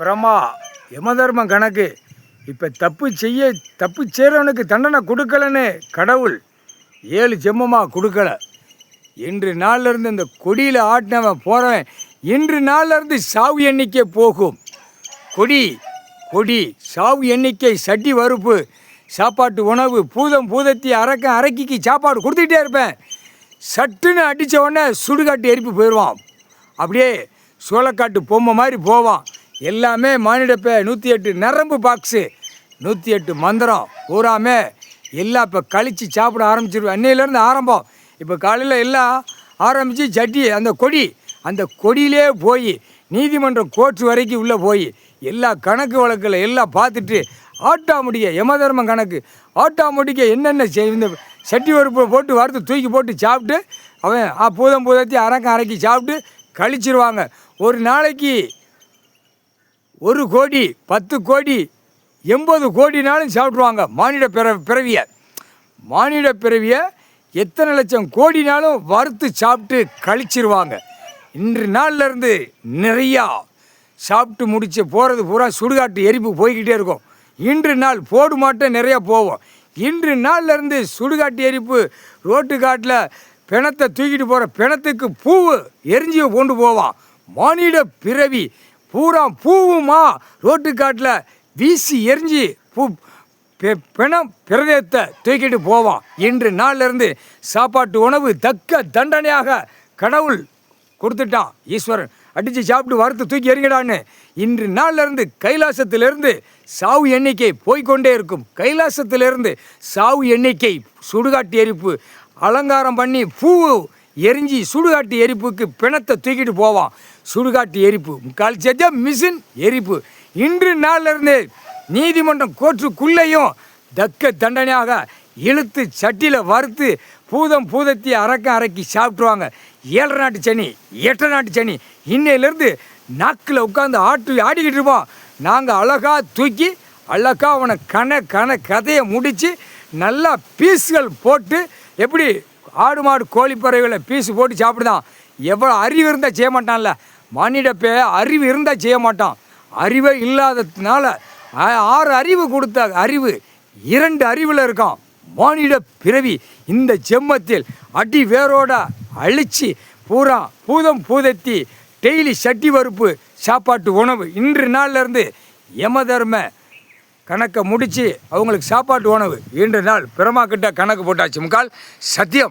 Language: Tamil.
பிரமா யமதர்மம் கணக்கு. இப்போ தப்பு செய்கிறவனுக்கு தண்டனை கொடுக்கலன்னு கடவுள் 7 ஜென்மமாக கொடுக்கல. இன்று நாள்லேருந்து இந்த கொடியில் ஆட்டினவன் போகிறவன் இன்று நாள்லேருந்து சாவு எண்ணிக்கை போகும். கொடி சாவு எண்ணிக்கை, சட்டி வறுப்பு, சாப்பாட்டு உணவு, பூதத்தி அரக்கிக்கு சாப்பாடு கொடுத்துக்கிட்டே இருப்பேன். சட்டுன்னு அடித்த உடனே சுடுகாட்டு எரிப்பு போயிடுவான். அப்படியே சோளக்காட்டு பொம்மை மாதிரி போவான். எல்லாமே மானிடப்ப 108 நரம்பு பாக்ஸு, 108 மந்திரம் பூராமே எல்லாம் இப்போ கழித்து சாப்பிட ஆரம்பிச்சிருவேன். அன்னையிலேருந்து ஆரம்பம். இப்போ காலையில் எல்லாம் ஆரம்பித்து சட்டி அந்த கொடியிலே போய் நீதிமன்றம் கோர்ட்டு வரைக்கும் உள்ளே போய் எல்லா கணக்கு வழக்கில் எல்லாம் பார்த்துட்டு ஆட்டாமுடிக்க யமதர்மம் கணக்கு ஆட்டாமுடிக்க என்னென்ன இந்த சட்டி வறுப்பை போட்டு வறுத்து தூக்கி போட்டு சாப்பிட்டு அவன் பூதத்தி அரக்கி சாப்பிட்டு கழிச்சிருவாங்க. ஒரு நாளைக்கு 1 கோடி 10 கோடி 80 கோடினாலும் சாப்பிட்ருவாங்க. மானிட பிறவியை எத்தனை லட்சம் கோடினாலும் வறுத்து சாப்பிட்டு கழிச்சிருவாங்க. இன்று நாள்லேருந்து நிறையா சாப்பிட்டு முடிச்சு போகிறது பூரா சுடுகாட்டு எரிப்பு போய்கிட்டே இருக்கும். இன்று நாள் போடு மாட்டம் நிறையா போவோம். இன்று நாள்லேருந்து சுடுகாட்டு எரிப்பு, ரோட்டு காட்டில் பிணத்தை தூக்கிட்டு போகிற பிணத்துக்கு பூவு எரிஞ்சி கொண்டு போவான். மானிட பிறவி பூவுமா ரோட்டு காட்டில் வீசி எரிஞ்சு பிணம் பிரதேத்தை தூக்கிட்டு போவான். இன்று நாள்லேருந்து சாப்பாட்டு உணவு தக்க தண்டனையாக கடவுள் கொடுத்துட்டான். ஈஸ்வரன் அடித்து சாப்பிட்டு வறுத்து தூக்கி எறிங்கடான்னு. இன்று நாள்லேருந்து கைலாசத்திலிருந்து சாவு எண்ணிக்கை போய்கொண்டே இருக்கும். கைலாசத்திலிருந்து சாவு எண்ணிக்கை, சுடுகாட்டு எரிப்பு, அலங்காரம் பண்ணி பூவு எரிஞ்சி சுடுகாட்டு எரிப்புக்கு பிணத்தை தூக்கிட்டு போவான். சுடுகாட்டு எரிப்பு முக்கால் செஞ்ச மிஷின் எரிப்பு. இன்று நாள்லேருந்து நீதிமன்றம் கோர்ட்டுக்குள்ளேயும் தக்க தண்டனையாக இழுத்து சட்டியில் வறுத்து பூதத்தி அரக்கி சாப்பிட்ருவாங்க. 7 நாட்டு சனி 8 நாட்டு சனி இன்னையிலேருந்து நாக்கில் உட்காந்து ஆடிக்கிட்டு இருப்போம். நாங்கள் அழகாக தூக்கி அவனை கதையை முடித்து நல்லா பீஸுகள் போட்டு, எப்படி ஆடு மாடு கோழி பறவைகளை பீஸு போட்டு சாப்பிடுதான். எவ்வளோ அறிவு இருந்தால் செய்ய மாட்டான்ல. மானிடப்பே அறிவு இருந்தால் செய்ய மாட்டான். அறிவே இல்லாததுனால 6 அறிவு கொடுத்த அறிவு 2 அறிவில் இருக்கான். மானிட பிறவி இந்த ஜென்மத்தில் அடி வேரோட அழித்து பூதத்தி டெய்லி சட்டி வறுப்பு சாப்பாட்டு உணவு. இன்று நாள்லேருந்து யமதர்ம கணக்கை முடித்து அவங்களுக்கு சாப்பாட்டு உணவு. இன்று நாள் பிரமா கிட்ட கணக்கு போட்டாச்சு. முக்கால் சத்தியம்.